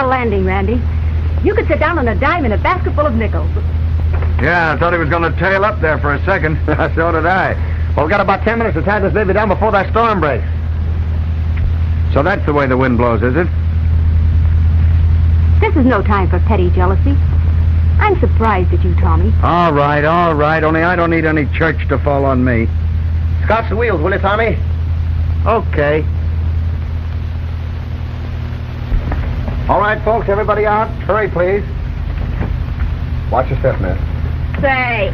swell landing, Randy. You could sit down on a dime in a basket full of nickels. Yeah, I thought he was going to tail up there for a second. So did I. Well, we've got about 10 minutes to tie this baby down before that storm breaks. So that's the way the wind blows, is it? This is no time for petty jealousy. I'm surprised at you, Tommy. All right. Only I don't need any church to fall on me. Scotch the wheels, will you, Tommy? Okay. All right, folks, everybody out. Hurry, please. Watch your step, miss. Say,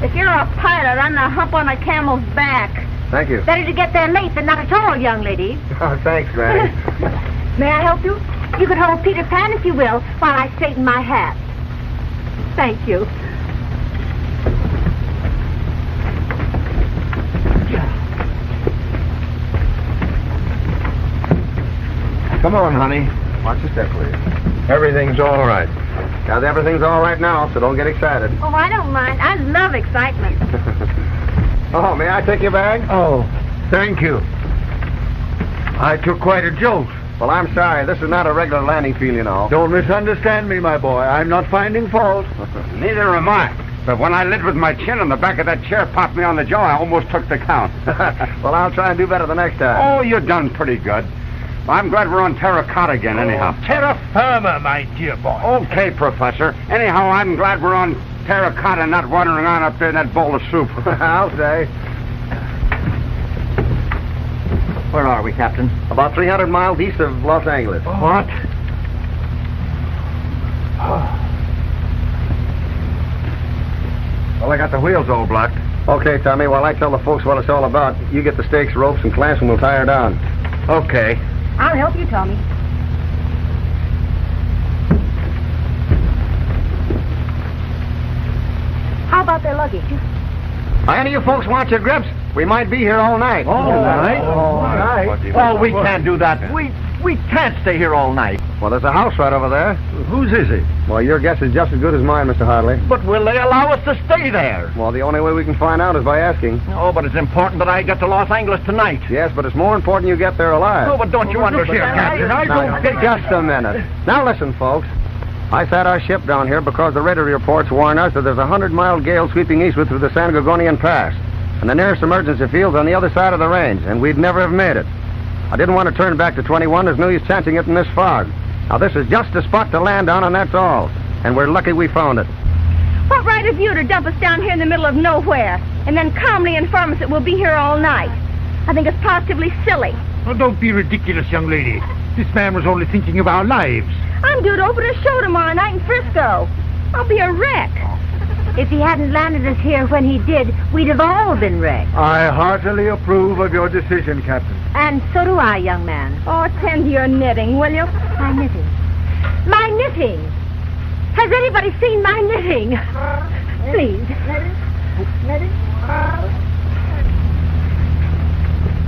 if you're a pilot, I'm the hump on a camel's back. Thank you. Better to get there late than not at all, young lady. Oh, thanks, Granny. May I help you? You could hold Peter Pan, if you will, while I straighten my hat. Thank you. Come on, honey. Watch your step, please. Everything's all right. Now, everything's all right now, so don't get excited. Oh, I don't mind. I love excitement. Oh, may I take your bag? Oh, thank you. I took quite a jolt. Well, I'm sorry. This is not a regular landing field, you know. Don't misunderstand me, my boy. I'm not finding fault. Neither am I. But when I lit with my chin on the back of that chair popped me on the jaw, I almost took the count. Well, I'll try and do better the next time. Oh, you done pretty good. I'm glad we're on terracotta again, anyhow. Terra firma, my dear boy. Okay, Professor. Anyhow, I'm glad we're on terracotta, not wandering on up there in that bowl of soup. I'll say. Where are we, Captain? About 300 miles east of Los Angeles. What? Well, I got the wheels all blocked. Okay, Tommy, while I tell the folks what it's all about, you get the stakes, ropes, and clamps, and we'll tie her down. Okay. I'll help you, Tommy. How about their luggage? Any of you folks want your grips? We might be here all night. All night? All night. Well, we can't do that. We can't stay here all night. Well, there's a house right over there. Whose is it? Well, your guess is just as good as mine, Mr. Hartley. But will they allow us to stay there? Well, the only way we can find out is by asking. Oh, but it's important that I get to Los Angeles tonight. Yes, but it's more important you get there alive. Oh, but don't you understand, Captain? I don't think... Just a minute. Now listen, folks. I sat our ship down here because the radar reports warn us that there's a 100-mile gale sweeping eastward through the San Gorgonian Pass. And the nearest emergency field's on the other side of the range, and we'd never have made it. I didn't want to turn back to 21. There's no use chancing it in this fog. Now, this is just the spot to land on, and that's all. And we're lucky we found it. What right have you to dump us down here in the middle of nowhere and then calmly inform us that we'll be here all night? I think it's positively silly. Oh, don't be ridiculous, young lady. This man was only thinking of our lives. I'm due to open a show tomorrow night in Frisco. I'll be a wreck. If he hadn't landed us here when he did, we'd have all been wrecked. I heartily approve of your decision, Captain. And so do I, young man. Oh, tend to your knitting, will you? My knitting. My knitting! Has anybody seen my knitting? Please. Knitting?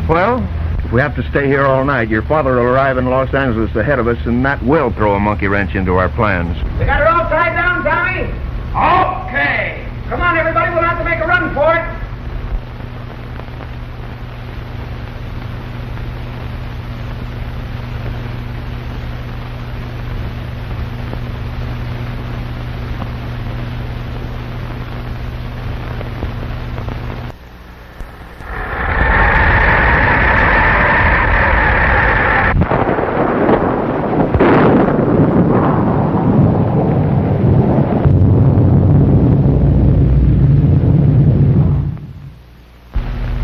Well, if we have to stay here all night, your father will arrive in Los Angeles ahead of us, and that will throw a monkey wrench into our plans. You got her all tied down, Tommy? Okay. Come on, everybody. We'll have to make a run for it.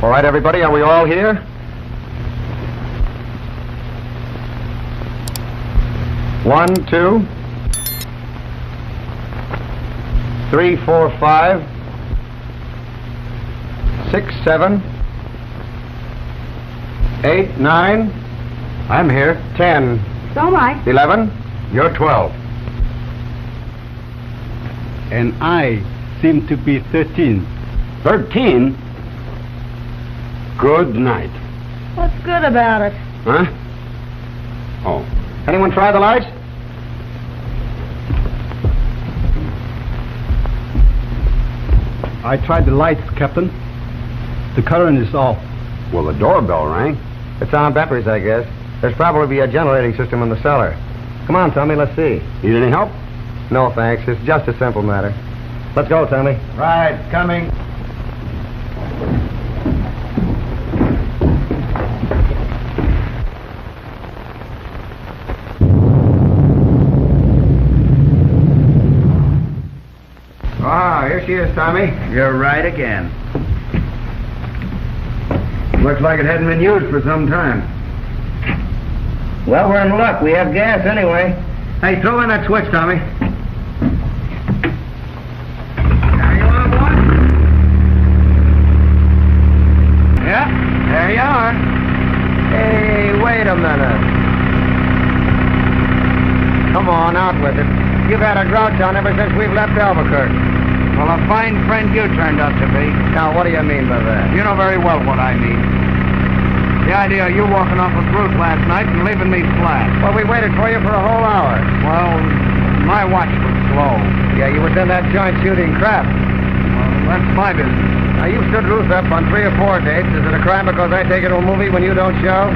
All right, everybody, are we all here? One, two, 3, 4, 5, 6, 7, 8, 9. I'm here. 10. So am I. 11. You're 12. And I seem to be 13. 13? Good night. What's good about it? Huh? Oh. Anyone try the lights? I tried the lights, Captain. The current is off. Well, the doorbell rang. It's on batteries, I guess. There's probably a generating system in the cellar. Come on, Tommy, let's see. Need any help? No, thanks. It's just a simple matter. Let's go, Tommy. Right, coming. Ah, here she is, Tommy. You're right again. Looks like it hadn't been used for some time. Well, we're in luck. We have gas anyway. Hey, throw in that switch, Tommy. There you are, boy. Yeah, there you are. Hey, wait a minute. Come on, out with it. You've had a grouch on ever since we've left Albuquerque. Well, a fine friend you turned out to be. Now, what do you mean by that? You know very well what I mean. The idea of you walking off with Ruth last night and leaving me flat. Well, we waited for you for a whole hour. Well, my watch was slow. Yeah, you was in that joint shooting crap. Well, that's my business. Now, you've stood Ruth up on 3 or 4 dates. Is it a crime because I take her to a movie when you don't show?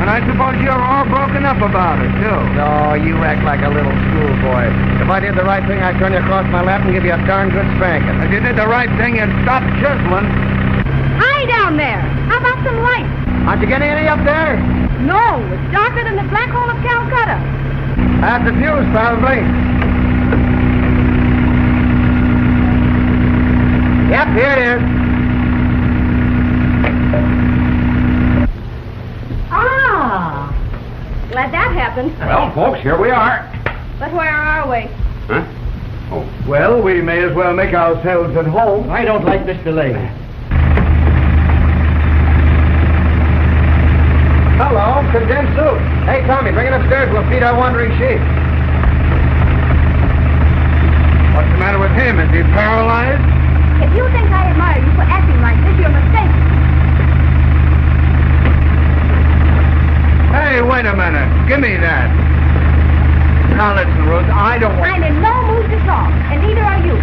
And I suppose you're all broken up about it, too. No, you act like a little schoolboy. If I did the right thing, I'd turn you across my lap and give you a darn good spanking. If you did the right thing, you'd stop chiseling. Hi down there. How about some light? Aren't you getting any up there? No, it's darker than the black hole of Calcutta. That's the fuse, probably. Yep, here it is. Ah, glad that happened. Well, folks, here we are. But where are we? Huh? Oh. Well, we may as well make ourselves at home. I don't like this delay. Hello, condensed soup. Hey, Tommy, bring it upstairs. We'll feed our wandering sheep. What's the matter with him? Is he paralyzed? If you think I admire you for acting like this, you're mistaken. Hey, wait a minute. Give me that. Now listen, Ruth, I don't want... I'm in no mood to talk, and neither are you.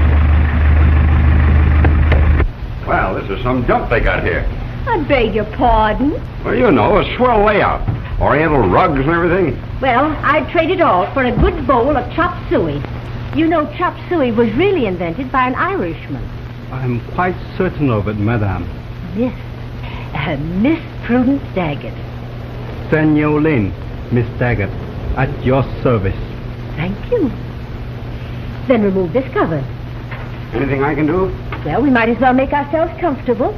Well, this is some junk they got here. I beg your pardon. Well, you know, a swell layout. Oriental rugs and everything. Well, I'd trade it all for a good bowl of chop suey. You know, chop suey was really invented by an Irishman. I'm quite certain of it, madame. Miss, Miss Prudence Daggett. Senor Lynn, Miss Daggett, at your service. Thank you. Then remove this cover. Anything I can do? Well, we might as well make ourselves comfortable.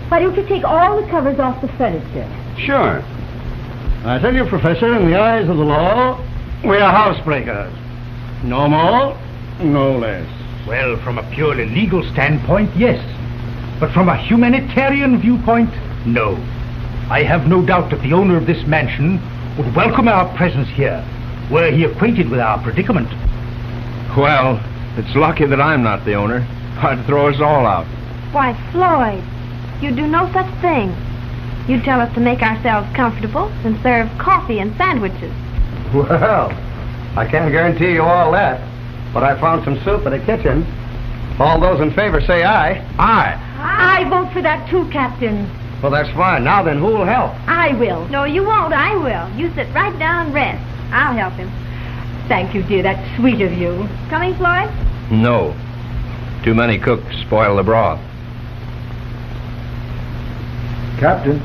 Why don't you take all the covers off the furniture? Sure. I tell you, Professor, in the eyes of the law, we are housebreakers. No more, no less. Well, from a purely legal standpoint, yes. But from a humanitarian viewpoint, no. I have no doubt that the owner of this mansion would welcome our presence here, were he acquainted with our predicament. Well, it's lucky that I'm not the owner. I'd throw us all out. Why, Floyd, you'd do no such thing. You'd tell us to make ourselves comfortable and serve coffee and sandwiches. Well, I can't guarantee you all that, but I found some soup in the kitchen. All those in favor say aye. Aye. I vote for that too, Captain. Well, that's fine. Now then, who'll help? I will. No, you won't. I will. You sit right down and rest. I'll help him. Thank you, dear. That's sweet of you. Coming, Floyd? No. Too many cooks spoil the broth. Captain.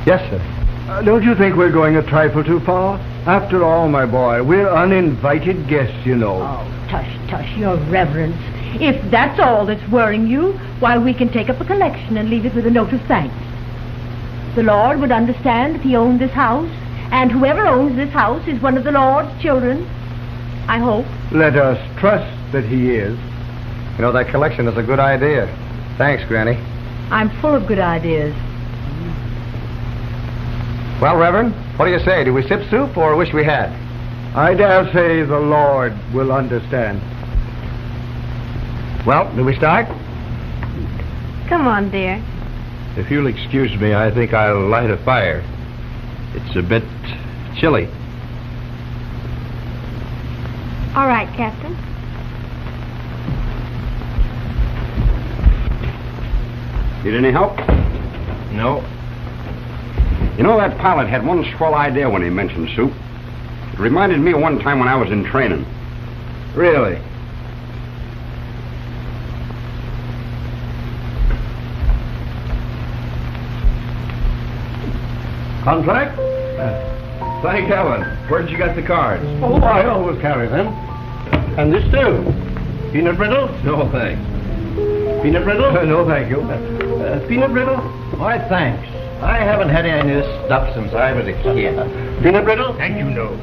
Yes, sir. Don't you think we're going a trifle too far? After all, my boy, we're uninvited guests, you know. Oh, tush, tush, your reverence. If that's all that's worrying you, why, we can take up a collection and leave it with a note of thanks. The Lord would understand if he owned this house, and whoever owns this house is one of the Lord's children. I hope. Let us trust that he is. You know, that collection is a good idea. Thanks, Granny. I'm full of good ideas. Well, Reverend, what do you say? Do we sip soup or wish we had? I dare say the Lord will understand. Well, do we start? Come on, dear. If you'll excuse me, I think I'll light a fire. It's a bit chilly. All right, Captain. Need any help? No. You know, that pilot had one swell idea when he mentioned soup. It reminded me of one time when I was in training. Really? Contract? Thank heaven. Where'd you get the cards? Oh, I always carry them. And this too. Peanut brittle? No, thanks. Peanut brittle? No, thank you. Peanut brittle? Why, thanks. I haven't had any of this stuff since I was a kid. Peanut brittle? Thank you, no.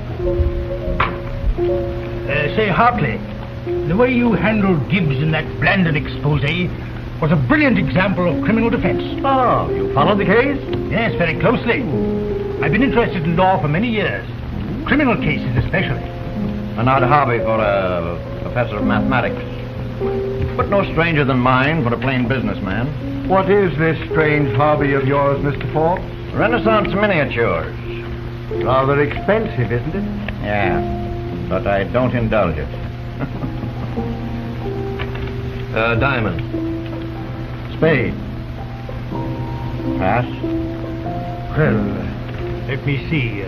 Say, Hartley, the way you handled Gibbs in that Blandon expose was a brilliant example of criminal defense. Oh, you followed the case? Yes, very closely. I've been interested in law for many years. Criminal cases especially. An odd hobby for a professor of mathematics. But no stranger than mine for a plain businessman. What is this strange hobby of yours, Mr. Forbes? Renaissance miniatures. Rather expensive, isn't it? Yeah, but I don't indulge it. Diamond. Spade. Pass. Well, let me see. I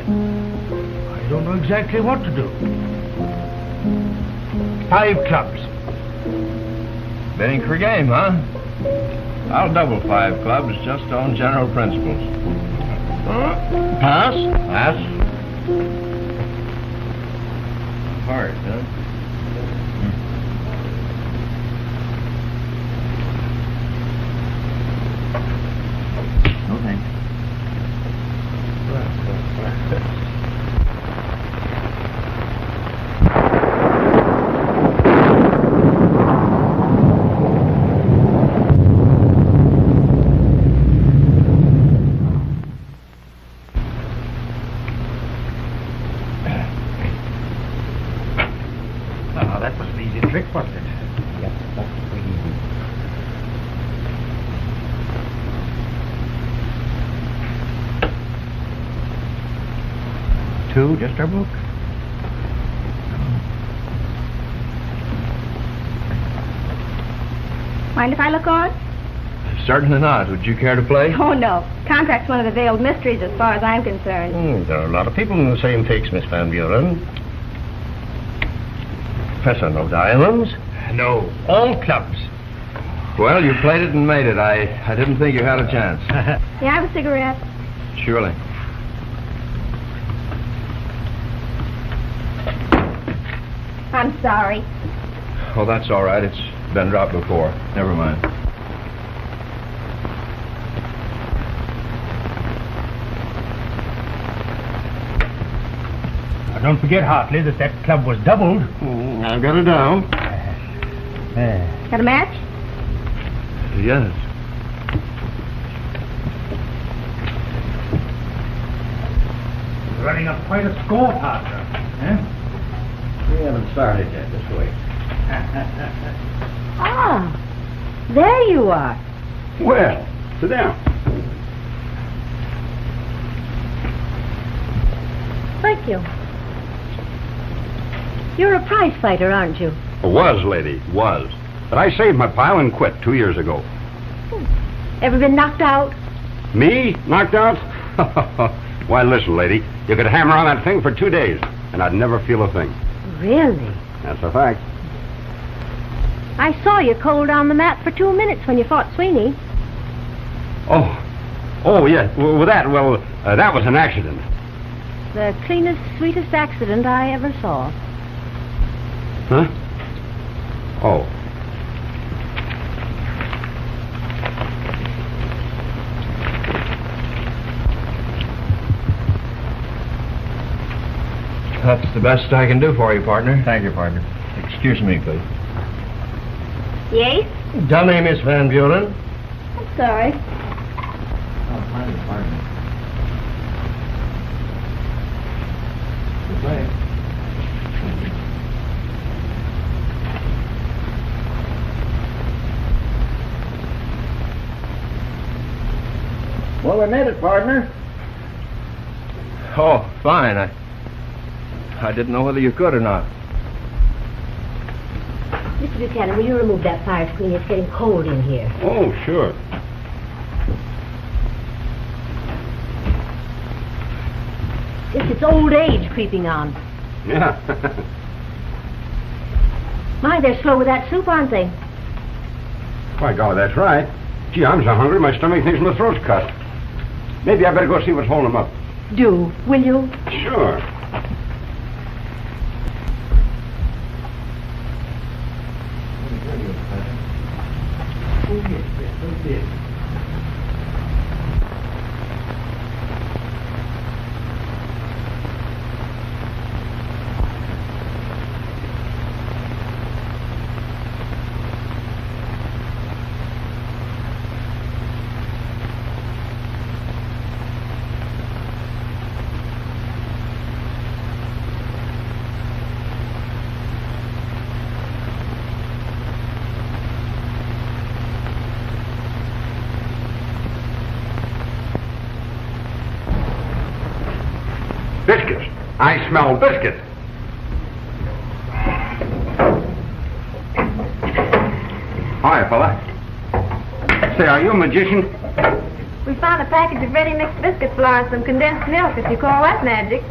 don't know exactly what to do. 5 clubs. Betting for game, huh? I'll double 5 clubs just on general principles. Pass? Pass. Hard, huh? No thanks. Oh, that was an easy trick, wasn't it? Yep, that's pretty easy. Two, just our book. Mind if I look on? Certainly not. Would you care to play? Oh, no. Contract's one of the veiled mysteries as far as I'm concerned. There are a lot of people in the same fix, Miss Van Buren. Professor, no diamonds? No, all clubs. Well, you played it and made it. I didn't think you had a chance. May I have a cigarette? Surely. I'm sorry. Oh, that's all right. It's been dropped before. Never mind. Now, don't forget, Hartley, that club was doubled. I've got it down. Got a match? Yes. Running up quite a score, partner. Huh? We haven't started yet this week. Ah, there you are. Well, sit down. Thank you. You're a prize fighter, aren't you? Was, lady, was. But I saved my pile and quit 2 years ago. Ever been knocked out? Me? Knocked out? Why, listen, lady. You could hammer on that thing for 2 days, and I'd never feel a thing. Really? That's a fact. I saw you cold on the mat for 2 minutes when you fought Sweeney. Oh, yeah. That was an accident. The cleanest, sweetest accident I ever saw. Huh? Oh. That's the best I can do for you, partner. Thank you, partner. Excuse me, please. Yes? Dummy, Miss Van Buren. I'm sorry. Oh, pardon. Good play. Well, we made it, partner. Oh, fine. I didn't know whether you could or not. Mr. Buchanan, will you remove that fire screen? It's getting cold in here. Oh, sure. It's old age creeping on. Yeah. My, they're slow with that soup, aren't they? By golly, that's right. Gee, I'm so hungry, my stomach thinks my throat's cut. Maybe I better go see what's holding them up. Do, will you? Sure. Biscuits. I smell biscuits. Hi, fella. Say, are you a magician? We found a package of ready-mixed biscuit flour and some condensed milk, if you call that magic.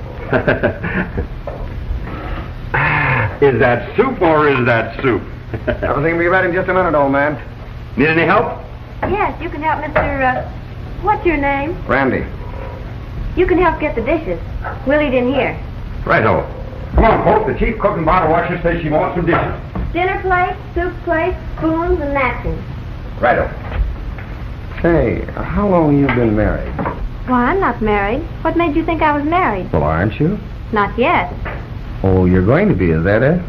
Is that soup or is that soup? Everything will be ready in just a minute, old man. Need any help? Yes, you can help Mr. What's your name? Randy. You can help get the dishes. We'll eat in here. Righto. Come on, folks. The chief cook and bottle washer says she wants some dishes. Dinner plate, soup plate, spoons, and napkins. Righto. Say, how long have you been married? Why, I'm not married. What made you think I was married? Well, aren't you? Not yet. Oh, you're going to be, is that it?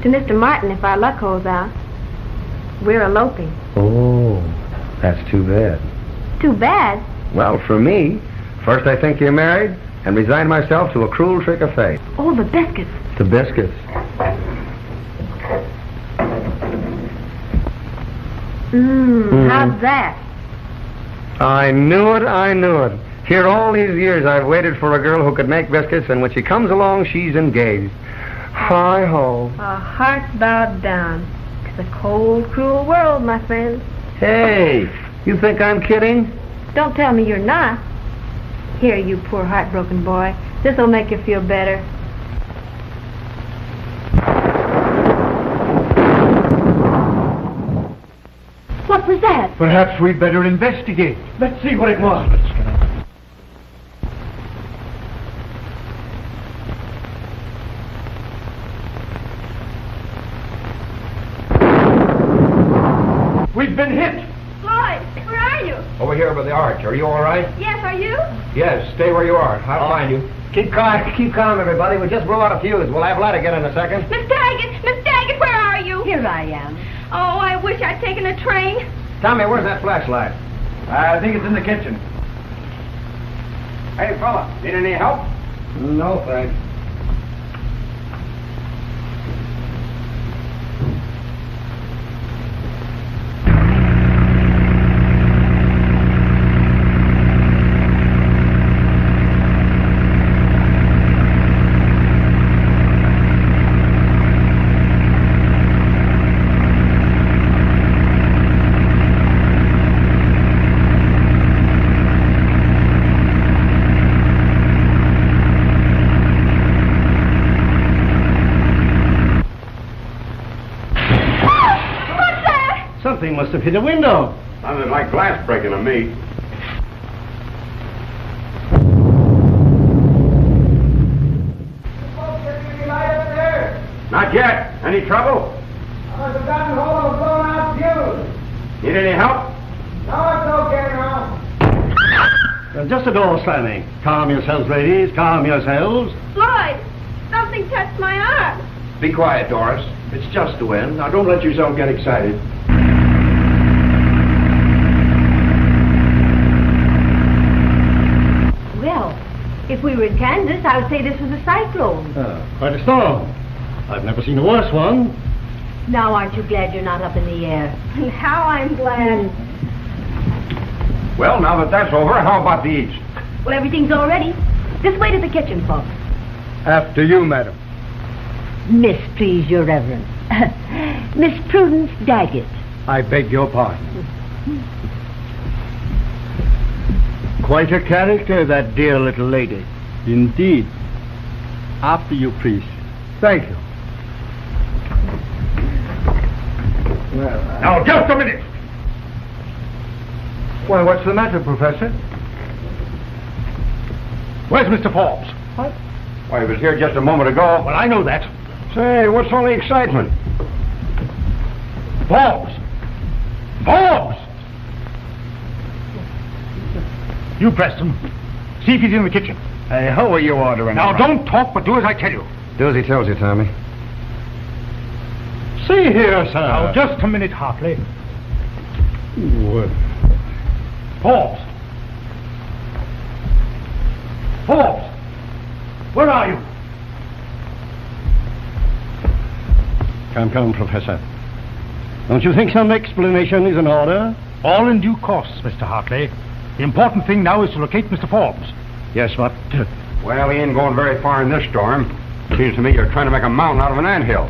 To Mr. Martin, if our luck holds out. We're eloping. Oh, that's too bad. Too bad. Well, for me, first I think you're married and resign myself to a cruel trick of fate. Oh, the biscuits. The biscuits. How's that? I knew it, I knew it. Here all these years I've waited for a girl who could make biscuits, and when she comes along, she's engaged. Hi-ho. Our hearts bowed down. It's a cold, cruel world, my friend. Hey, you think I'm kidding? Don't tell me you're not. Here, you poor heartbroken boy. This'll make you feel better. What was that? Perhaps we'd better investigate. Let's see what it was. We've been hit. Floyd, where are you? Over here by the arch. Are you all right? Yes, are you? Yes, stay where you are. I'll find you. Keep calm, everybody. We just blew out a fuse. We'll have light again in a second. Miss Daggett, where are you? Here I am. Oh, I wish I'd taken a train. Tommy, where's that flashlight? I think it's in the kitchen. Hey, fella. Need any help? No, thanks. Something must have hit a window. Sounded like glass breaking to me. Not yet. Any trouble? I must have gotten hold of a blown out fuse. Need any help? No, it's okay now. Just a door slamming. Calm yourselves, ladies. Calm yourselves. Floyd, something touched my arm. Be quiet, Doris. It's just the wind. Now, don't let yourself get excited. Well, if we were in Kansas, I would say this was a cyclone. Quite a storm. I've never seen a worse one. Now, aren't you glad you're not up in the air? How I'm glad. Well, now that that's over, how about the eats? Well, everything's all ready. This way to the kitchen, folks. After you, madam. Miss, please, your reverence. Miss Prudence Daggett. I beg your pardon. Quite a character, that dear little lady. Indeed. After you, please. Thank you. Now, just a minute. Why, what's the matter, Professor? Where's Mr. Forbes? What? Why, he was here just a moment ago. Well, I know that. Say, what's all the excitement? Forbes! Forbes! You, Preston. See if he's in the kitchen. Hey, how are you ordering? Now, don't talk, but do as I tell you. Do as he tells you, Tommy. See here, sir. Now, just a minute, Hartley. What? Forbes! Forbes! Where are you? Come, Professor. Don't you think some explanation is in order? All in due course, Mr. Hartley. The important thing now is to locate Mr. Forbes. Yes, but... Well, he ain't going very far in this storm. Seems to me you're trying to make a mountain out of an anthill.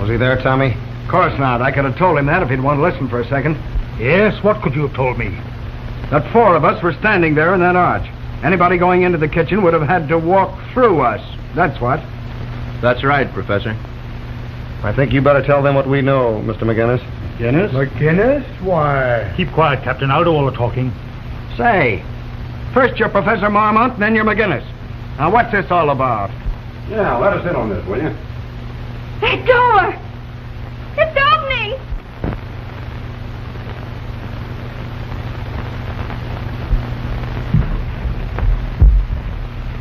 Was he there, Tommy? Of course not. I could have told him that if he'd want to listen for a second. Yes, what could you have told me? That 4 of us were standing there in that arch. Anybody going into the kitchen would have had to walk through us. That's what. That's right, Professor. I think you better tell them what we know, Mr. McGinnis. McGinnis? Why? Keep quiet, Captain. I'll do all the talking. Say, first you're Professor Marmont, then you're McGinnis. Now, what's this all about? Yeah, let us in on this, will you? That door! It's opening!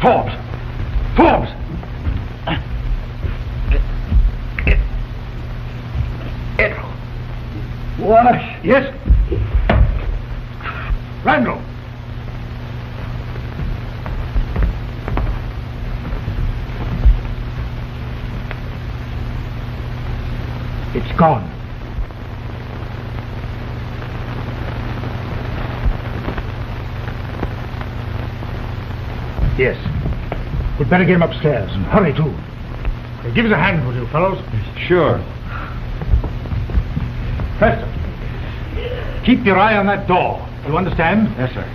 Forbes! Forbes! What? Yes? Randall! It's gone. Yes. We'd better get him upstairs, and hurry, too. Hey, give us a hand, will you, fellows? Sure. Preston, keep your eye on that door. You understand? Yes, sir.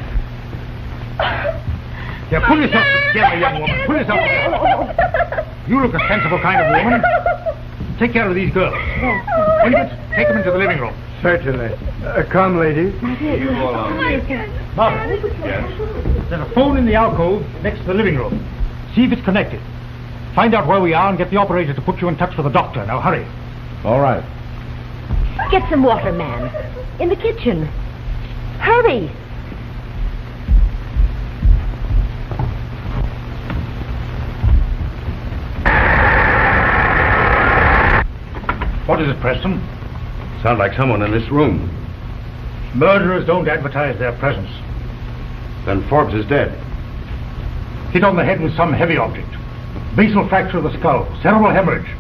Yeah, pull yourself together, young woman. Pull yourself together. You look a sensible kind of woman. Take care of these girls. Ingrid, take them into the living room. Certainly. Come, ladies. Margaret. Yes? There's a phone in the alcove next to the living room. See if it's connected. Find out where we are and get the operator to put you in touch with the doctor. Now, hurry. All right. Get some water, man. In the kitchen. Hurry. What is it, Preston? Sounds like someone in this room. Murderers don't advertise their presence. Then Forbes is dead. Hit on the head with some heavy object. Basal fracture of the skull. Cerebral hemorrhage.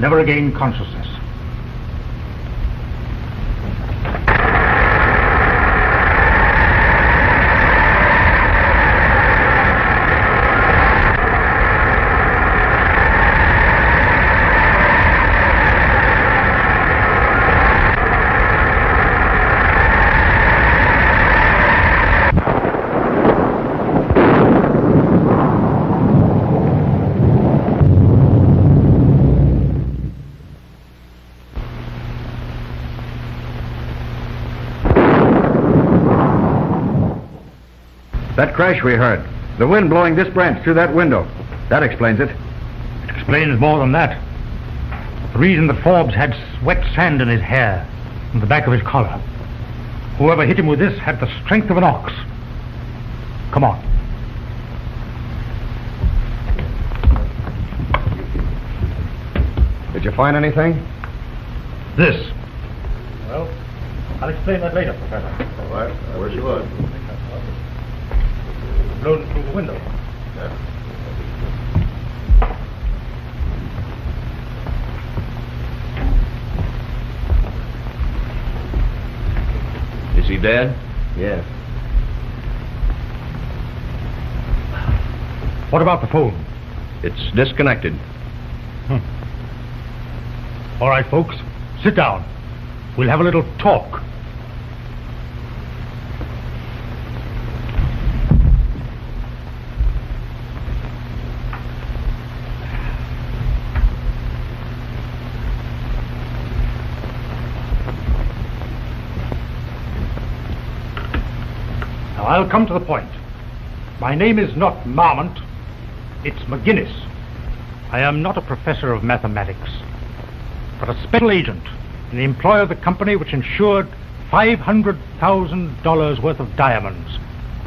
Never regained consciousness. That crash we heard. The wind blowing this branch through that window. That explains it. It explains more than that. The reason that Forbes had wet sand in his hair and the back of his collar. Whoever hit him with this had the strength of an ox. Come on. Did you find anything? This. Well, I'll explain that later, Professor. All right. Where's your wood? Blown through the window. Is he dead? Yes. What about the phone? It's disconnected. All right, folks, sit down. We'll have a little talk. I'll come to the point. My name is not Marmont. It's McGinnis. I am not a professor of mathematics, but a special agent in the employ of the company which insured $500,000 worth of diamonds,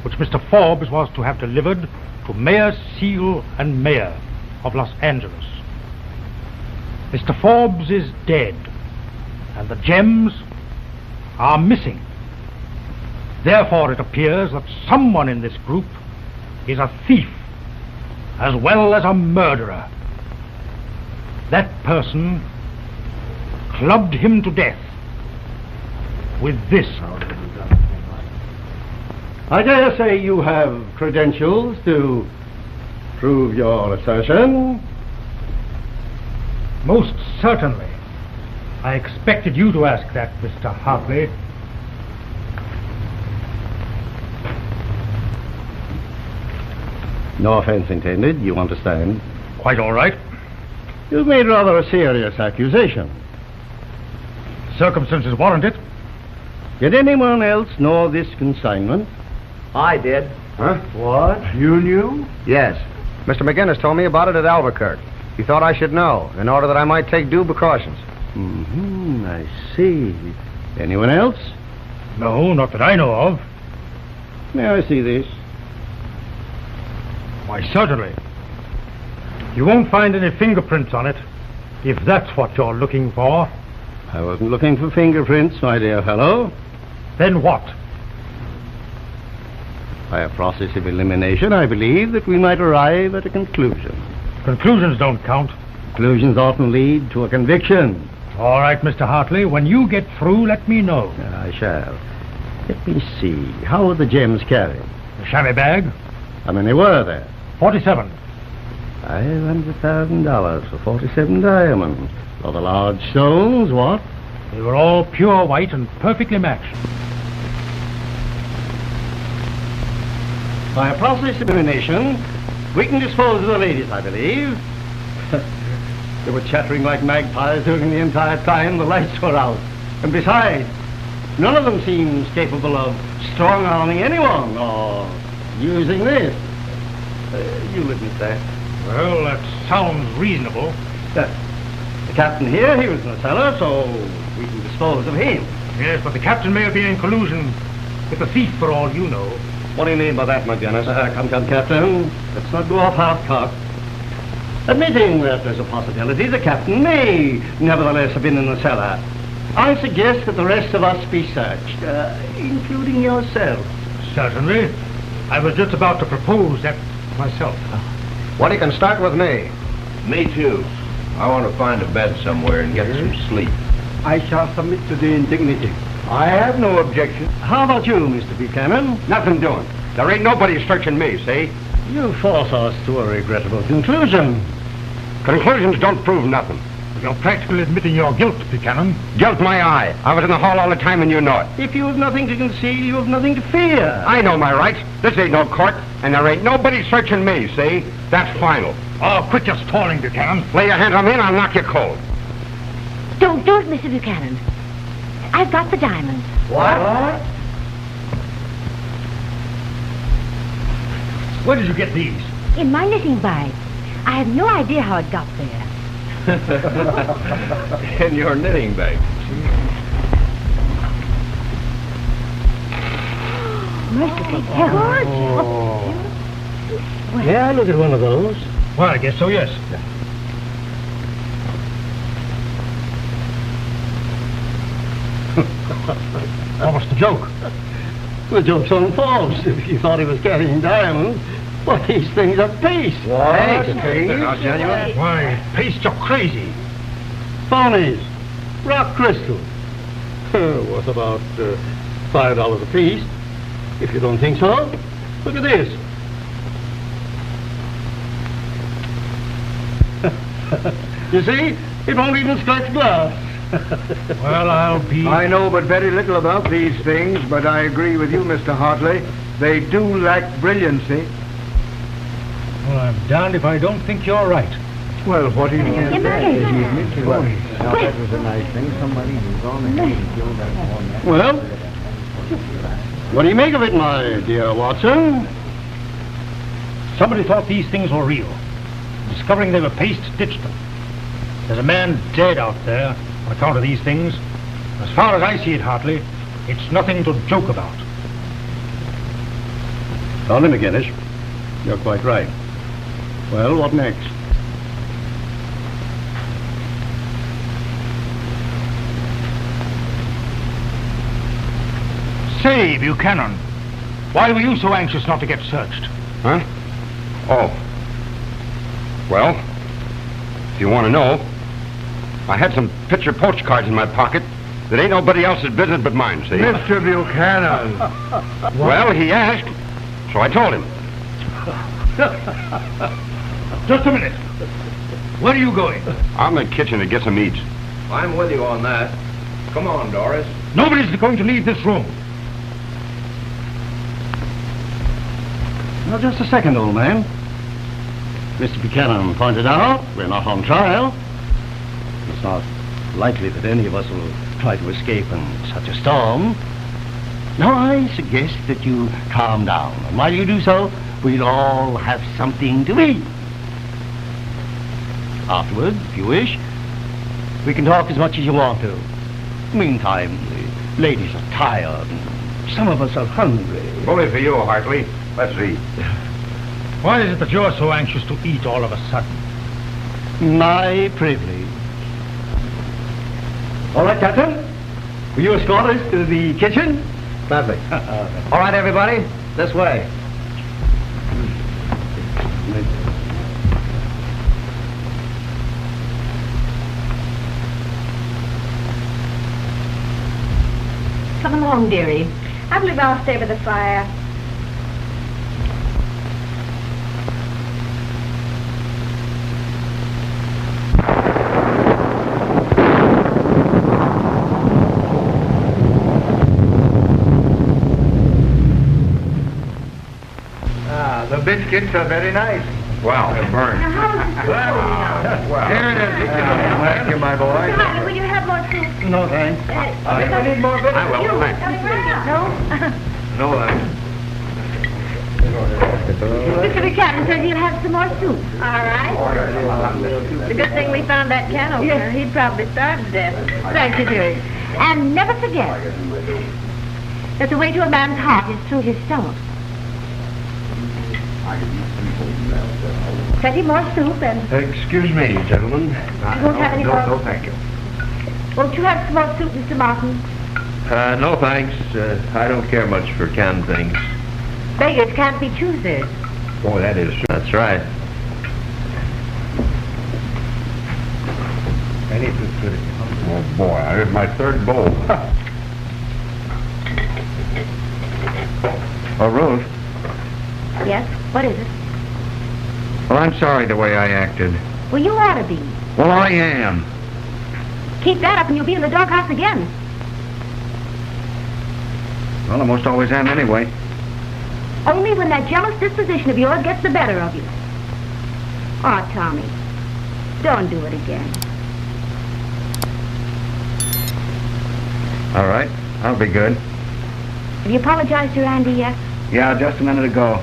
which Mr. Forbes was to have delivered to Mayor Seal and Mayor of Los Angeles. Mr. Forbes is dead, and the gems are missing. Therefore, it appears that someone in this group is a thief as well as a murderer. That person clubbed him to death with this. I dare say you have credentials to prove your assertion. Most certainly. I expected you to ask that, Mr. Hartley. No offense intended, you understand. Quite all right. You've made rather a serious accusation. Circumstances warrant it. Did anyone else know of this consignment? I did. Huh? What? You knew? Yes. Mr. McGinnis told me about it at Albuquerque. He thought I should know, in order that I might take due precautions. I see. Anyone else? No, not that I know of. May I see this? Why, certainly. You won't find any fingerprints on it, if that's what you're looking for. I wasn't looking for fingerprints, my dear fellow. Then what? By a process of elimination, I believe that we might arrive at a conclusion. Conclusions don't count. Conclusions often lead to a conviction. All right, Mr. Hartley, when you get through, let me know. I shall. Let me see. How were the gems carried? The chamois bag? How many were there? 47. $500,000 for 47 diamonds. For the large stones, what? They were all pure white and perfectly matched. By a process of elimination, we can dispose of the ladies, I believe. They were chattering like magpies during the entire time the lights were out. And besides, none of them seems capable of strong-arming anyone or using this. You'll admit that. Well, that sounds reasonable. The captain here, he was in the cellar, so we can dispose of him. Yes, but the captain may have been in collusion with the thief for all you know. What do you mean by that, McGinnis? Come, Captain. Let's not go off half-cocked. Admitting that there's a possibility the captain may nevertheless have been in the cellar, I suggest that the rest of us be searched, including yourself. Certainly. I was just about to propose that myself. Well, you can start with me. Me too. I want to find a bed somewhere and get some sleep. I shall submit to the indignity. I have no objection. How about you, Mr. Buchanan? Nothing doing. There ain't nobody searching me, see? You force us to a regrettable conclusion. Conclusions don't prove nothing. You're practically admitting your guilt, Buchanan. Guilt my eye. I was in the hall all the time and you know it. If you have nothing to conceal, you have nothing to fear. I know my rights. This ain't no court, and there ain't nobody searching me, see? That's final. Oh, quit your stalling, Buchanan. Lay your hands on me and I'll knock you cold. Don't do it, Mr. Buchanan. I've got the diamonds. What? Where did you get these? In my knitting bag. I have no idea how it got there. In your knitting bag. Merciful heavens. Oh. Yeah, look at one of those. Well, I guess so, yes. What was the joke? The joke's on Forbes. If he thought he was carrying diamonds, well, these things are paste. What? They're not genuine? Why, paste, you're crazy. Phonies. Rock crystal. Worth about $5 a piece. If you don't think so, look at this. You see? It won't even scratch glass. Well, I'll be... I know but very little about these things, but I agree with you, Mr. Hartley. They do lack brilliancy. Well, I'm darned if I don't think you're right. Well, what do you think? Now, that was a nice thing. Somebody was on the hand and killed that one. Well, What do you make of it, my dear Watson? Somebody thought these things were real. Discovering they were paste, ditched them. There's a man dead out there on account of these things. As far as I see it, Hartley, it's nothing to joke about. Found him, McGinnis. You're quite right. Well, what next? Say, Buchanan, why were you so anxious not to get searched? Huh? Oh. Well, if you want to know, I had some picture postcards in my pocket that ain't nobody else's business but mine, see? Mr. Buchanan. Well, he asked, so I told him. Just a minute. Where are you going? I'm in the kitchen to get some eats. I'm with you on that. Come on, Doris. Nobody's going to leave this room. Now, just a second, old man. Mr. Buchanan pointed out we're not on trial. It's not likely that any of us will try to escape in such a storm. Now, I suggest that you calm down. And while you do so, we'll all have something to eat. Afterward, if you wish, we can talk as much as you want to. Meantime, the ladies are tired, and some of us are hungry. Bully for you, Hartley. Let's eat. Why is it that you're so anxious to eat all of a sudden? My privilege. All right, Captain. Will you escort us to the kitchen? Gladly. All right, everybody. This way. Come along, dearie. I believe I'll stay by the fire. The biscuits are very nice. Wow. They're burned. Now, how is this going? Wow. Here it is. Thank you, my boy. Hartley, will you have more soup? No, thanks. I need more I will, thanks. No? No, thanks. Mr. Buchanan says he'll have some more soup. All right. It's a good thing we found that can opener. He'd probably starve to death. Thank you, dearie. And never forget that the way to a man's heart is through his stomach. Plenty more soup and... Excuse me, gentlemen. You won't have any more? No, thank you. Won't you have some more soup, Mr. Martin? No, thanks. I don't care much for canned things. Beggars can't be choosers. Boy, that is true. That's right. Oh, boy, there's my third bowl. Oh, Ruth. Yes? What is it? Well, I'm sorry the way I acted. Well, you ought to be. Well, I am. Keep that up and you'll be in the doghouse again. Well, I most always am anyway. Only when that jealous disposition of yours gets the better of you. Oh, Tommy, don't do it again. All right. I'll be good. Have you apologized to Randy yet? Yeah, just a minute ago.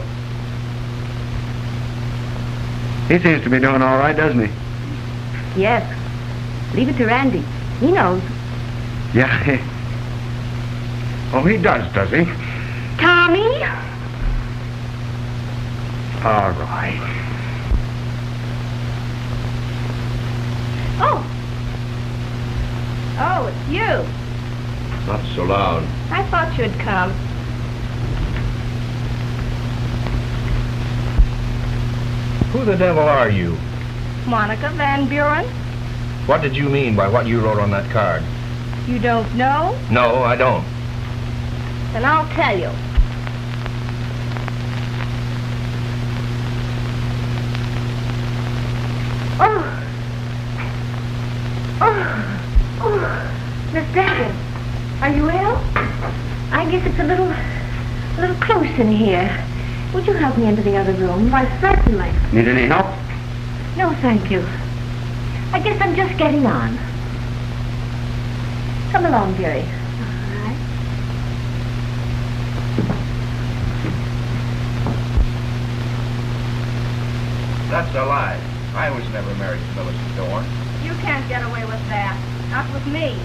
He seems to be doing all right, doesn't he? Yes. Leave it to Randy. He knows. Yeah. Oh, he does he? Tommy? All right. Oh. Oh, it's you. Not so loud. I thought you'd come. Who the devil are you? Monica Van Buren? What did you mean by what you wrote on that card? You don't know? No, I don't. Then I'll tell you. Oh, Miss Daggett, are you ill? I guess it's a little close in here. Would you help me into the other room? Why, certainly. Need any help? No, thank you. I guess I'm just getting on. Come along, dearie. All right. That's a lie. I was never married to Millicent Dorn. You can't get away with that. Not with me.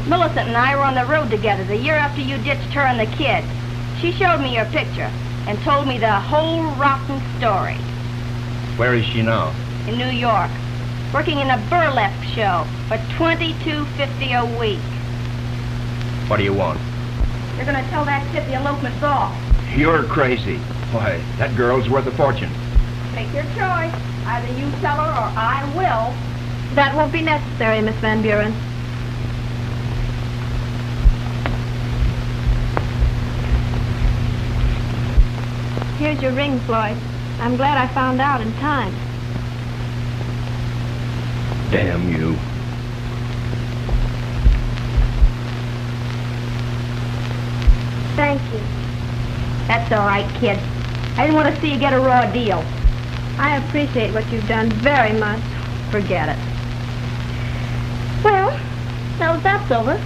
Millicent and I were on the road together the year after you ditched her and the kid. She showed me your picture and told me the whole rotten story. Where is she now? In New York, working in a burlesque show for $22.50 a week. What do you want? You're gonna tell that kid the elopement's off. You're crazy. Why, that girl's worth a fortune. Make your choice. Either you tell her or I will. That won't be necessary, Miss Van Buren. Here's your ring, Floyd. I'm glad I found out in time. Damn you. Thank you. That's all right, kid. I didn't want to see you get a raw deal. I appreciate what you've done very much. Forget it. Well, now that that's over,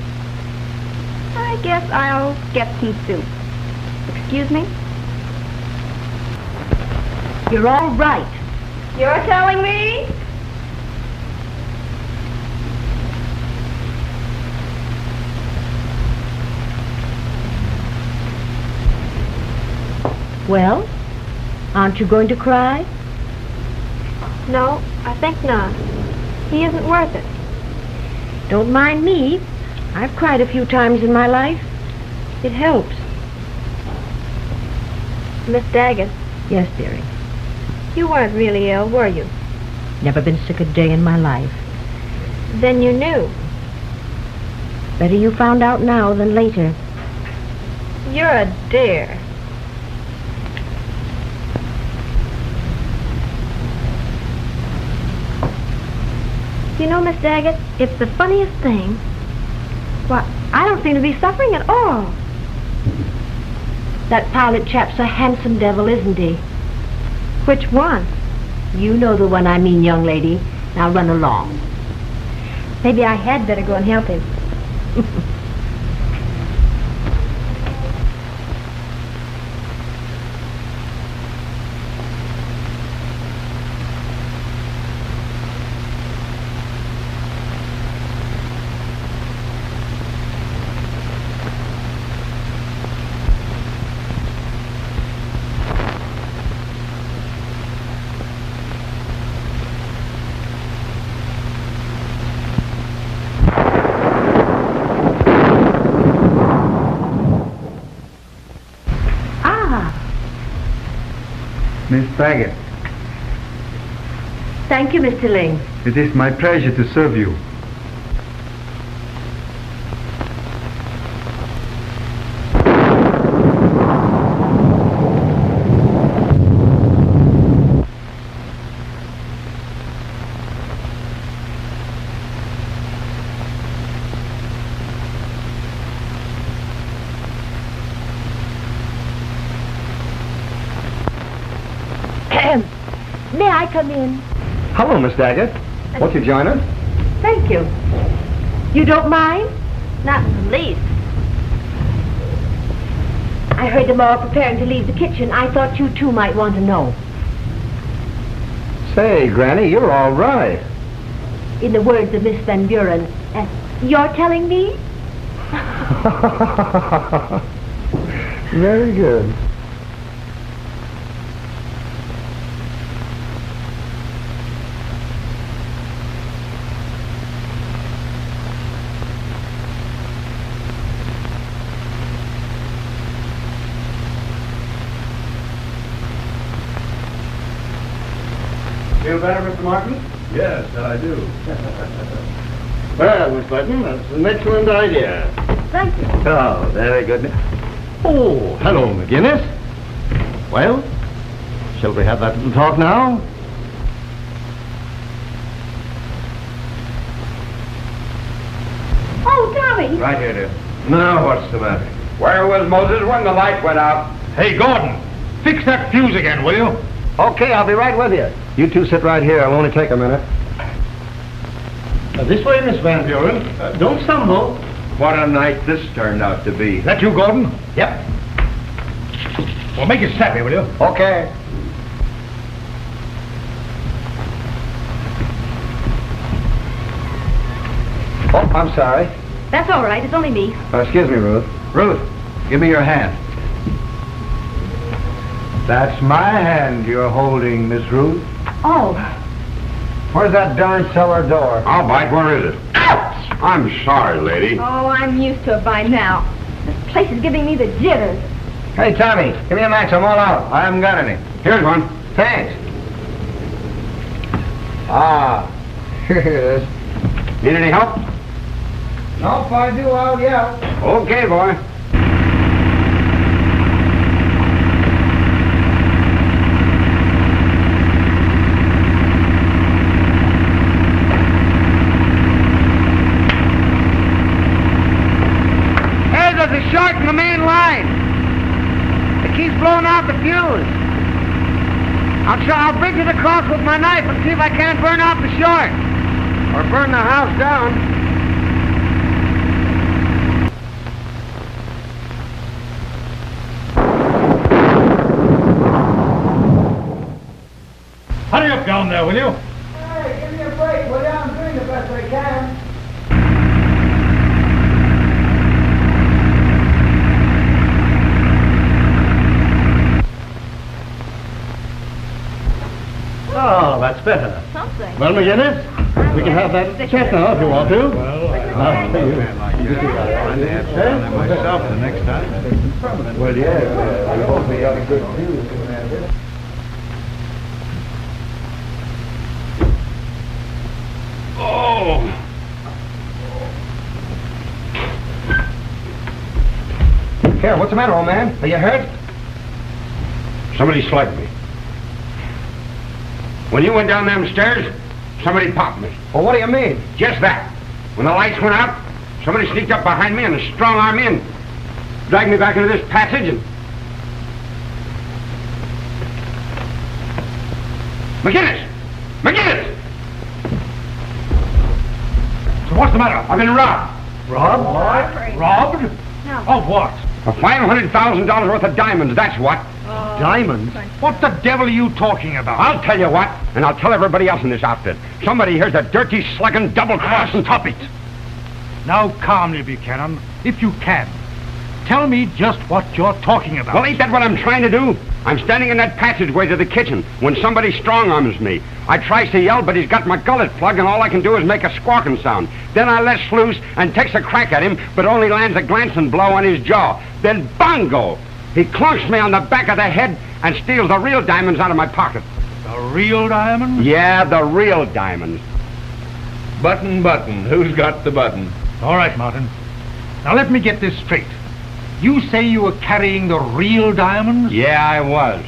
I guess I'll get some soup. Excuse me? You're all right. You're telling me? Well, aren't you going to cry? No, I think not. He isn't worth it. Don't mind me. I've cried a few times in my life. It helps. Miss Daggett. Yes, dearie. You weren't really ill, were you? Never been sick a day in my life. Then you knew. Better you found out now than later. You're a dear. You know, Miss Daggett, it's the funniest thing. Why, I don't seem to be suffering at all. That pilot chap's a handsome devil, isn't he? Which one? You know the one I mean, young lady. Now run along. Maybe I had better go and help him. Miss Daggett, Thank you, Mr. Ling. it is my pleasure to serve you. May I come in? Hello, Miss Daggett. Won't you join us? Thank you. You don't mind? Not in the least. I heard them all preparing to leave the kitchen. I thought you two might want to know. Say, Granny, you're all right. In the words of Miss Van Buren, you're telling me? Very good. Feel better, Mr. Martin? Yes, I do. Well, Miss Button, that's an excellent idea. Thank you. Oh, very good. Oh, hello, McGinnis. Well, shall we have that little talk now? Oh, Tommy! Right here, dear. Now, what's the matter? Where was Moses when the light went out? Hey, Gordon, fix that fuse again, will you? Okay, I'll be right with you. You two sit right here. It'll only take a minute. This way, Miss Van Buren. Don't stumble. What a night this turned out to be. That you, Gordon? Yep. Well, make it snappy, will you? Okay. Oh, I'm sorry. That's all right. It's only me. Excuse me, Ruth. Ruth, give me your hand. That's my hand you're holding, Miss Ruth. Oh. Where's that darn cellar door? I'll bite. Where is it? Ouch! I'm sorry, lady. Oh, I'm used to it by now. This place is giving me the jitters. Hey, Tommy, give me a match. I'm all out. I haven't got any. Here's one. Thanks. Ah, here it is. Need any help? No, if I do, I'll yell. Okay, boy. Hey, there's a short in the main line. It keeps blowing out the fuse. I'll bridge it across with my knife and see if I can't burn out the short. Or burn the house down. Hurry up down there, will you? Hey, give me a break, will you? I'm doing the best I can. Oh, that's better. Something. Well, McGinnis, we can have that chat now if you want to. I'll tell you. myself the next time. Well, yeah, we hope we got a good view. Oh! Here, what's the matter, old man? Are you hurt? Somebody slugged me. When you went down them stairs, somebody popped me. Well, what do you mean? Just that. When the lights went out, somebody sneaked up behind me and strong-armed me and dragged me back into this passage and... McGinnis! McGinnis! So what's the matter? I've been robbed. Robbed? Robbed? No. Of what? For $500,000 worth of diamonds, that's what. Diamonds? What the devil are you talking about? I'll tell you what, and I'll tell everybody else in this outfit. Somebody here's a dirty, slugging, double-crossing... Stop it! Now calmly, Buchanan, if you can. Tell me just what you're talking about. Well, ain't that what I'm trying to do? I'm standing in that passageway to the kitchen when somebody strong-arms me. I tries to yell, but he's got my gullet plugged, and all I can do is make a squawking sound. Then I lets loose and takes a crack at him, but only lands a glancing blow on his jaw. Then bongo! He clunks me on the back of the head and steals the real diamonds out of my pocket. The real diamond? Yeah, the real diamonds. Button, who's got the button? All right, Martin. Now let me get this straight. You say you were carrying the real diamonds? Yeah, I was.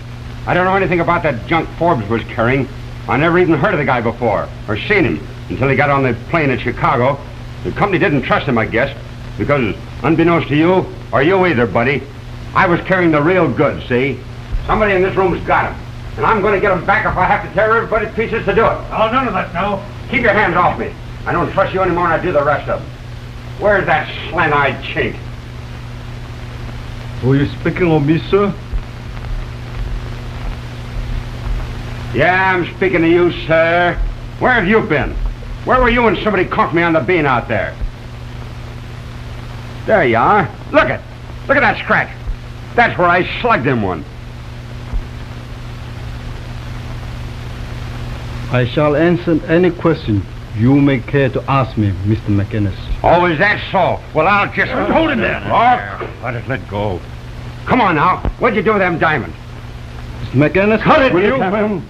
I don't know anything about that junk Forbes was carrying. I never even heard of the guy before, or seen him, until he got on the plane at Chicago. The company didn't trust him, I guess, because unbeknownst to you, or you either, buddy, I was carrying the real goods, see? Somebody in this room's got him, and I'm going to get him back if I have to tear everybody to pieces to do it. Oh, none of that now. Keep your hands off me. I don't trust you anymore, and I do the rest of them. Where's that slant-eyed chink? Were you speaking of me, sir? Yeah, I'm speaking to you, sir. Where have you been? Where were you when somebody conked me on the bean out there? There you are. Look at that scratch. That's where I slugged him one. I shall answer any question you may care to ask me, Mr. McInnes. Oh, is that so? Well, I'll just... Hold him there. Oh, let it let go. Come on now. What'd you do with them diamonds? Mr. McInnes, Cut it, will you!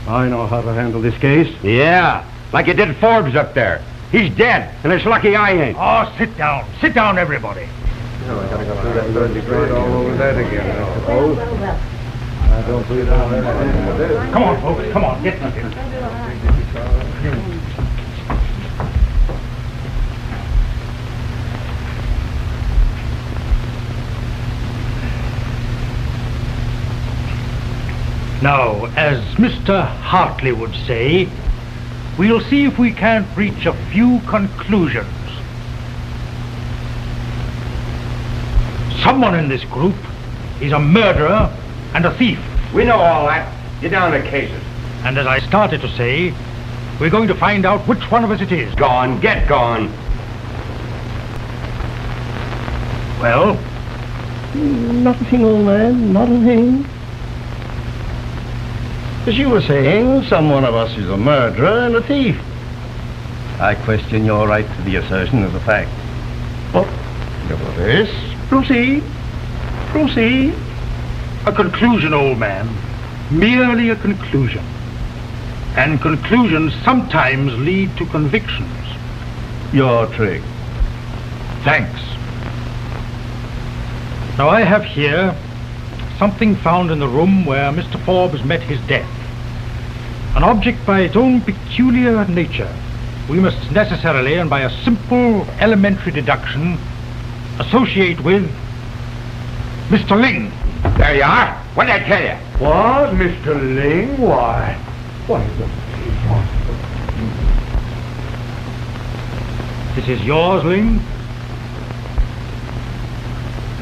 I know how to handle this case. Yeah, like you did Forbes up there. He's dead, and it's lucky I ain't. Oh, sit down. Sit down, everybody. All over that again, I suppose. I don't believe that. Come on, folks. Come on. Get seated. Now, as Mr. Hartley would say, we'll see if we can't reach a few conclusions. Someone in this group He's a murderer and a thief. We know all that. Get down to cases. And as I started to say, we're going to find out which one of us it is. Gone. Get gone. Well, Not a thing, old man, not a thing. As you were saying, some one of us is a murderer and a thief. I question your right to the assertion of the fact. But, nevertheless, proceed. Proceed. a conclusion, old man. Merely a conclusion. And conclusions sometimes lead to convictions. Your trick. Thanks. Now I have here something found in the room where Mr. Forbes met his death. An object by its own peculiar nature. We must necessarily, and by a simple elementary deduction, associate with Mr. Ling. There you are. What did I tell you? What, Mr. Ling? Why, This is yours, Ling?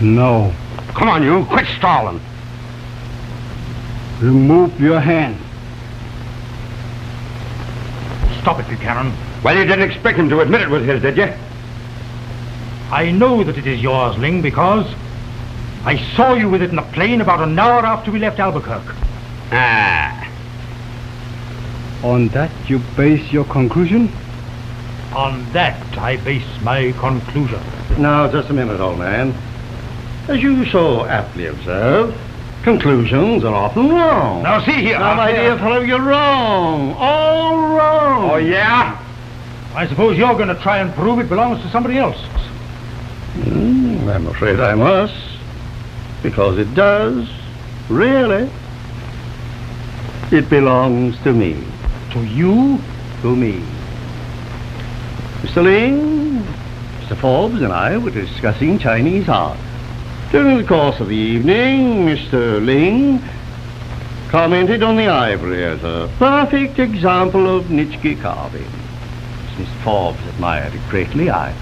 No. Come on, you. Quit stalling. Remove your hand. Stop it, Buchanan. Well, you didn't expect him to admit it was his, did you? I know that it is yours, Ling, because I saw you with it in the plane about an hour after we left Albuquerque. Ah. On that you base your conclusion? On that I base my conclusion. Now, just a minute, old man. As you so aptly observe, conclusions are often wrong. Now see here. Now, my dear fellow, you're wrong. All wrong. Oh, yeah? I suppose you're going to try and prove it belongs to somebody else. I'm afraid I must. Because it does. Really. It belongs to me. To you? To me. Mr. Ling, Mr. Forbes and I were discussing Chinese art. During the course of the evening, Mr. Ling commented on the ivory as a perfect example of Nichiki carving. As Mr. Forbes admired it greatly, I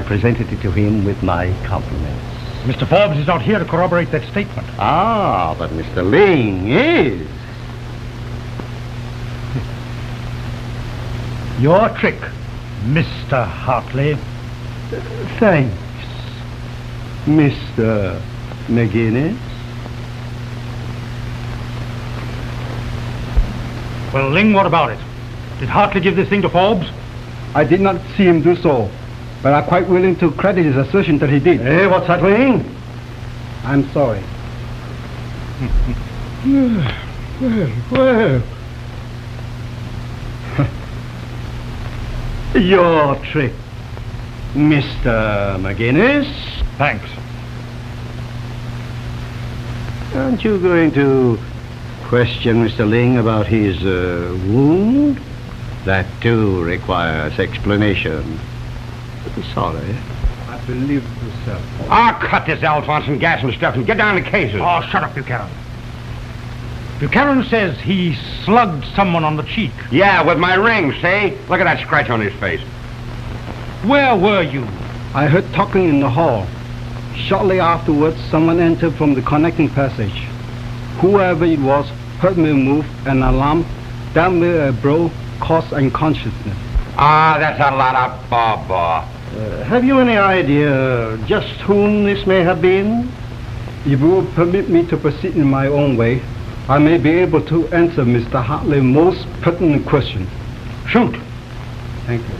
presented it to him with my compliments. Mr. Forbes is not here to corroborate that statement. Ah, but Mr. Ling is. Your trick, Mr. Hartley. Thanks, Mr. McGinnis. Well, Ling, what about it? Did Hartley give this thing to Forbes? I did not see him do so, but I'm quite willing to credit his assertion that he did. Hey, what's that, Ling? I'm sorry. Well. Your trick, Mr. McGinnis. Thanks. Aren't you going to question Mr. Ling about his wound? That too requires explanation. Sorry. I believe you, sir. Ah, cut this Alphonse and gas and stuff and get down to cases. Oh, shut up, Buchanan. Buchanan says he slugged someone on the cheek. Yeah, with my ring, see? Look at that scratch on his face. Where were you? I heard talking in the hall. Shortly afterwards, someone entered from the connecting passage. Whoever it was heard me move an alarm, dealt me a blow, caused unconsciousness. Ah, that's a lot of baba. Have you any idea just whom this may have been? If you will permit me to proceed in my own way, I may be able to answer Mr. Hartley's most pertinent question. Shoot. Thank you.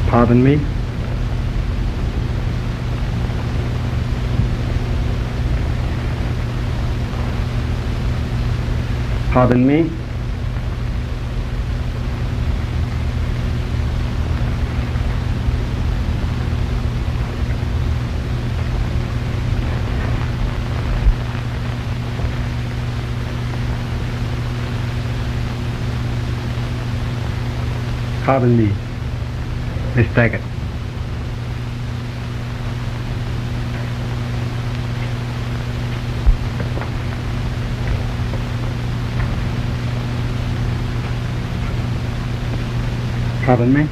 Pardon me? Pardon me? Pardon me, Miss Daggett. Pardon me?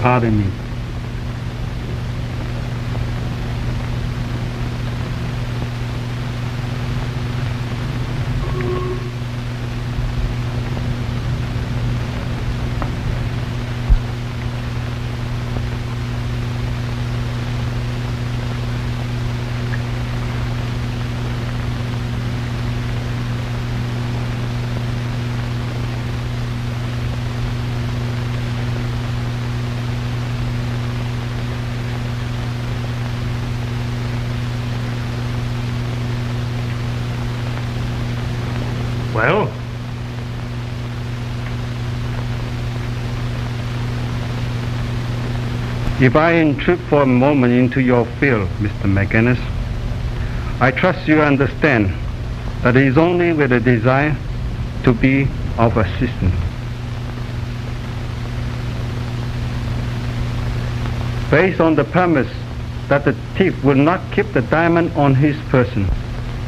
Pardon me. Well? If I intrude for a moment into your field, Mr. McGinnis, I trust you understand that it is only with a desire to be of assistance. Based on the premise that the thief will not keep the diamond on his person.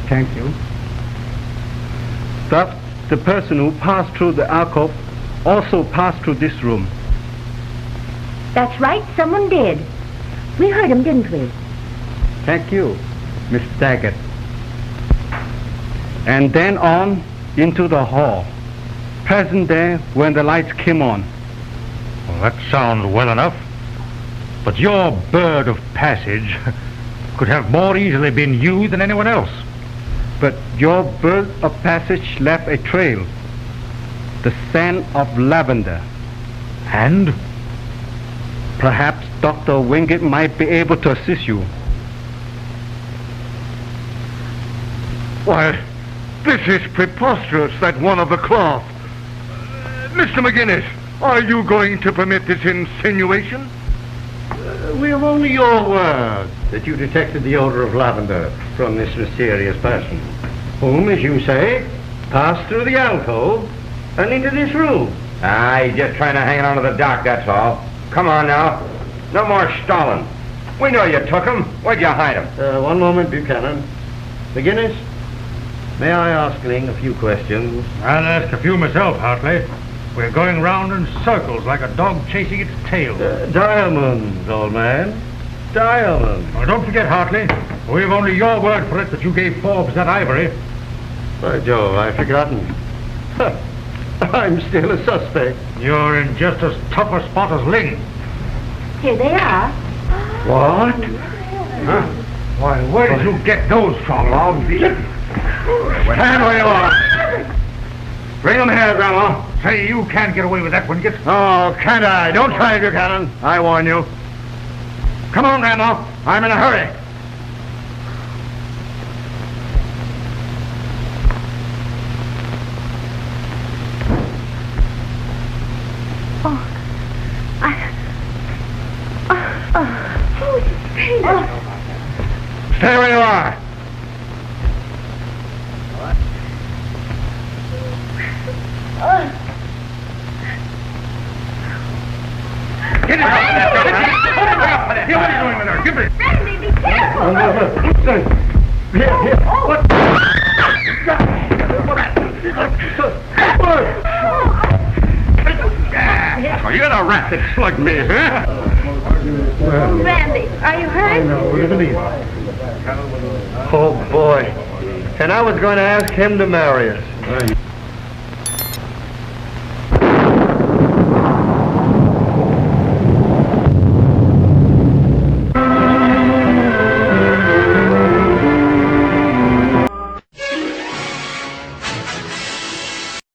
Thank you. That the person who passed through the alcove also passed through this room. That's right, someone did. We heard him, didn't we? Thank you, Miss Daggett. And then on into the hall, present there when the lights came on. Well, that sounds well enough. But your bird of passage could have more easily been you than anyone else. But your bird of passage left a trail, the scent of lavender. And? Perhaps Dr. Wingate might be able to assist you. Why, this is preposterous, that one of the cloth. Mr. McGinnis, are you going to permit this insinuation? We have only your word that you detected the odor of lavender from this mysterious person, whom, as you say, passed through the alcove and into this room. He's just trying to hang on to the dock, that's all. Come on now. No more stalling. We know you took him. Where'd you hide him? One moment, Buchanan. McGinnis, may I ask Ling a few questions? I'll ask a few myself, Hartley. We're going round in circles like a dog chasing its tail. Diamonds, old man. Diamonds. Oh, don't forget, Hartley, we've only your word for it that you gave Forbes that ivory. By Jove, I've forgotten. I'm still a suspect. You're in just as tough a spot as Ling. Here they are. What? Huh? Why, where did you get those from? Stand where you are. Bring them here, Grandma. Say, you can't get away with that, Wingate. Oh, can't I? Don't try it, Buchanan. I warn you. Come on, Grandma. I'm in a hurry. Stay where you are. Get it out! What are you doing with her? Give it! Randy, be careful! Here. What? Oh, you're the rat that slugged me, huh? Randy, are you hurt? Oh, boy. And I was going to ask him to marry us.